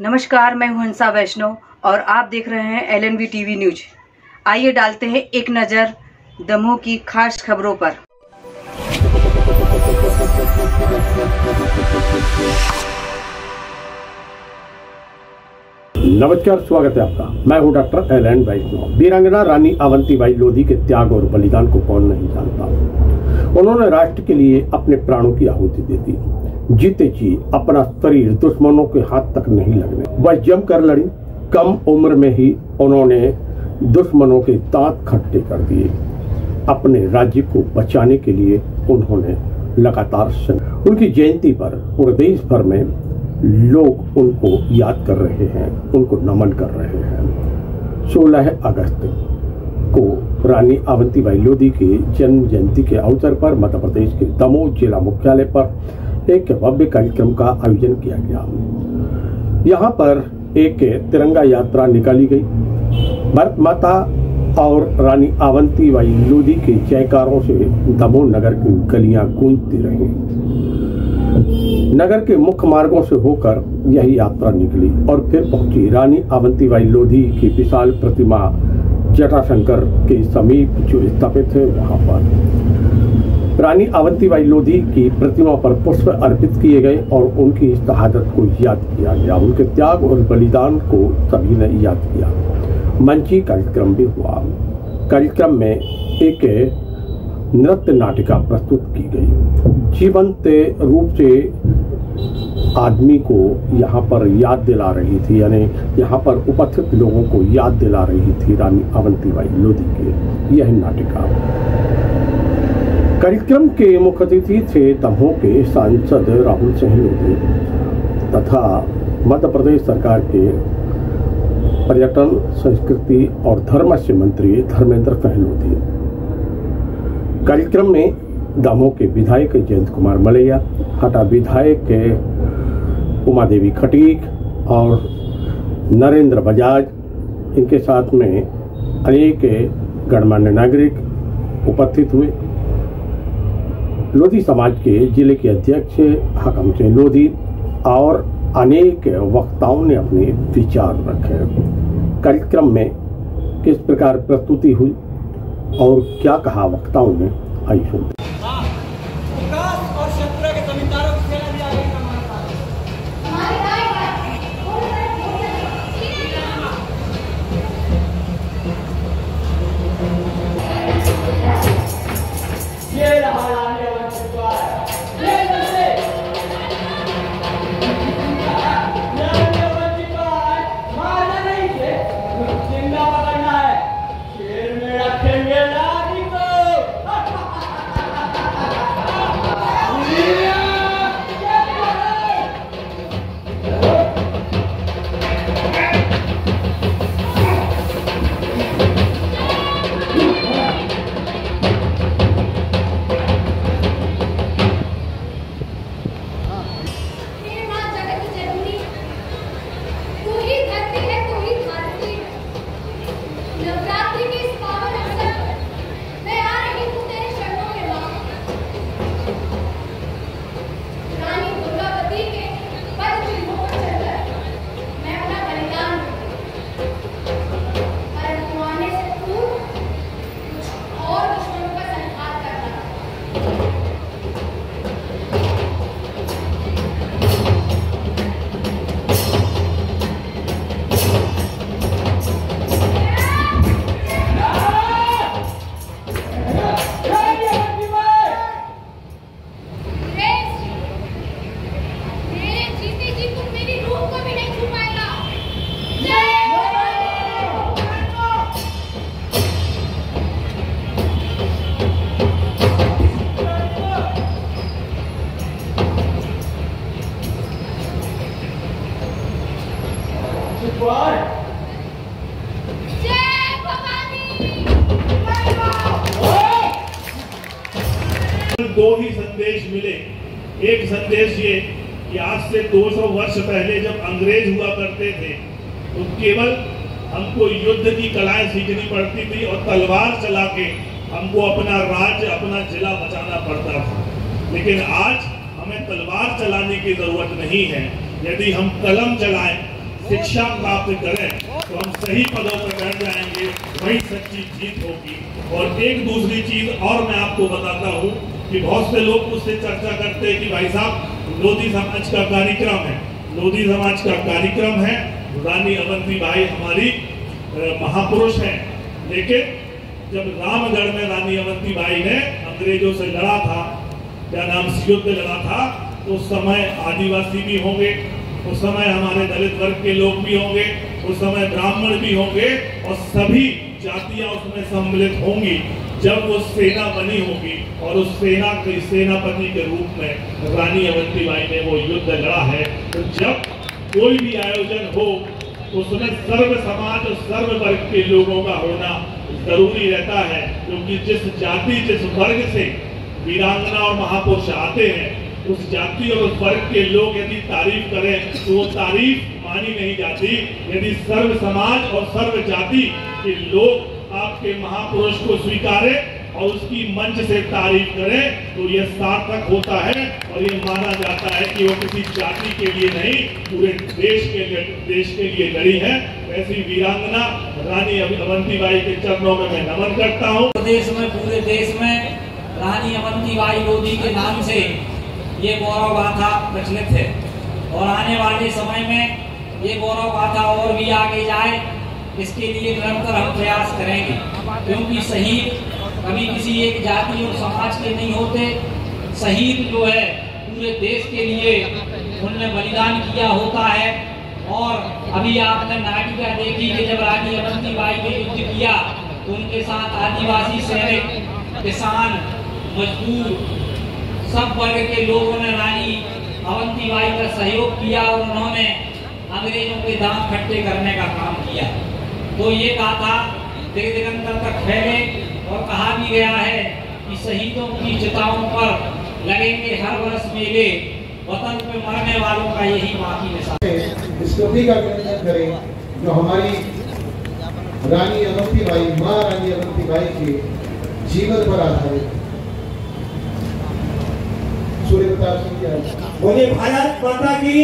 नमस्कार, मैं हूं हंसा वैष्णव और आप देख रहे हैं LNV टीवी न्यूज। आइए डालते हैं एक नज़र दमोह की खास खबरों पर। नमस्कार, स्वागत है आपका। मैं हूं डॉक्टर LN वैष्णव। वीरांगना रानी अवंतीबाई लोधी के त्याग और बलिदान को कौन नहीं जानता। उन्होंने राष्ट्र के लिए अपने प्राणों की आहुति दे दी। जीते जी अपना शरीर दुश्मनों के हाथ तक नहीं लगने वह जमकर लड़ी। कम उम्र में ही उन्होंने दुश्मनों के दांत खट्टे कर दिए। अपने राज्य को बचाने के लिए उन्होंने लगातार उनकी जयंती पर पूरे देश भर में लोग उनको याद कर रहे हैं, उनको नमन कर रहे हैं। 16 अगस्त को रानी अवंतीबाई लोधी की जन्म जयंती के अवसर पर मध्य प्रदेश के दमोह जिला मुख्यालय पर एक भव्य कार्यक्रम का आयोजन किया गया। यहाँ पर एक तिरंगा यात्रा निकाली गई। भारत माता और रानी अवंतीबाई लोधी के जयकारों से दमोह नगर की गलियां गूंजती रही। नगर के मुख्य मार्गों से होकर यही यात्रा निकली और फिर पहुंची रानी अवंतीबाई लोधी की विशाल प्रतिमा जटाशंकर के समीप जो स्थापित है वहां पर। रानी अवंतीबाई लोधी की प्रतिमा पर पुष्प अर्पित किए गए और उनकी शहादत को याद किया गया। उनके त्याग और बलिदान को सभी ने याद किया। मंची कार्यक्रम भी हुआ। कार्यक्रम में एक नृत्य नाटिका प्रस्तुत की गई। जीवंत रूप से आदमी को यहाँ पर याद दिला रही थी, यानी यहाँ पर उपस्थित लोगों को याद दिला रही थी रानी अवंतीबाई लोधी के यह नाटिका। कार्यक्रम के मुख्य अतिथि थे दमोह के सांसद राहुल सिंह लोधी तथा मध्य प्रदेश सरकार के पर्यटन, संस्कृति और धर्म से मंत्री धर्मेंद्र सिंह लोधी। कार्यक्रम में दमोह के विधायक जयंत कुमार मलैया, हटा विधायक उमा देवी खटीक और नरेंद्र बजाज, इनके साथ में अनेक गणमान्य नागरिक उपस्थित हुए। लोधी समाज के जिले के अध्यक्ष हकम सिंह लोधी और अनेक वक्ताओं ने अपने विचार रखे। कार्यक्रम में किस प्रकार प्रस्तुति हुई और क्या कहा वक्ताओं ने, आइए सुनते। दो ही संदेश मिले। एक संदेश ये कि आज से 200 वर्ष पहले जब अंग्रेज हुआ करते थे तो केवल हमको युद्ध की कलाएं सीखनी पड़ती थी और तलवार चला के हमको अपना राज्य, अपना जिला बचाना पड़ता था। लेकिन आज हमें तलवार चलाने की जरूरत नहीं है। यदि हम कलम चलाएं शिक्षा प्राप्त करें तो हम सही पदों पर बैठ जाएंगे, वही सच्ची जीत होगी। और एक दूसरी चीज और मैं आपको बताता हूँ कि बहुत से लोग मुझसे चर्चा करते हैं कि भाई साहब लोधी समाज का कार्यक्रम है, लोधी समाज का कार्यक्रम है, रानी अवंतीबाई हमारी महापुरुष हैं, लेकिन जब रामगढ़ में रानी अवंतीबाई ने अंग्रेजों से लड़ा था, क्या नाम से युद्ध लड़ा था, तो उस समय आदिवासी भी होंगे, उस समय हमारे दलित वर्ग के लोग भी होंगे, उस समय ब्राह्मण भी होंगे और सभी जातियां उसमें सम्मिलित होंगी। जब वो सेना बनी होगी और उस सेना के सेनापति के रूप में रानी अवंतीबाई ने वो युद्ध लड़ा है, तो जब कोई भी आयोजन हो उसमें सर्व समाज और सर्व वर्ग के लोगों का होना जरूरी रहता है, क्योंकि जिस जाति जिस वर्ग से वीरांगना और महापुरुष आते हैं, उस जाति और उस वर्ग के लोग यदि तारीफ करें तो वो तारीफ मानी नहीं जाती। यदि सर्व समाज और सर्व जाति के लोग आपके महापुरुष को स्वीकारें और उसकी मंच से तारीफ करें तो यह सार्थक होता है और ये माना जाता है कि वो किसी जाति के लिए नहीं, पूरे देश के लिए लड़ी है। ऐसी वीरांगना रानी अवंतीबाई के चरणों में मैं नमन करता हूँ। पूरे देश में रानी अवंतीबाई लोधी के नाम से ये गौरव गाथा प्रचलित है और आने वाले समय में ये गौरव गाथा और भी आगे जाए, इसके लिए निरंतर हम प्रयास करेंगे, क्योंकि शहीद कभी किसी एक जाति और समाज के नहीं होते। शहीद जो है पूरे देश के लिए उन्होंने बलिदान किया होता है। और अभी आपने नाटिका देखी कि जब रानी अवंतीबाई ने युद्ध किया तो उनके साथ आदिवासी सैनिक, किसान, मजदूर, सब वर्ग के लोगों ने रानी अवंतीबाई का सहयोग किया और उन्होंने अंग्रेजों के दांत खट्टे करने का काम किया। तो ये गाथा दिगंतर तक फैले और कहा भी गया है कि शहीदों की चिताओं पर लगेंगे हर वर्ष मेले, वतन पे मरने वालों का यही बाकी निशान। स्मृति का अभिनंदन करें जो हमारी रानी अवंतीबाई, मां रानी अवंतीबाई के जीवन पर आधारित। सूर्य प्रताप सिंह बोले भारत माता की।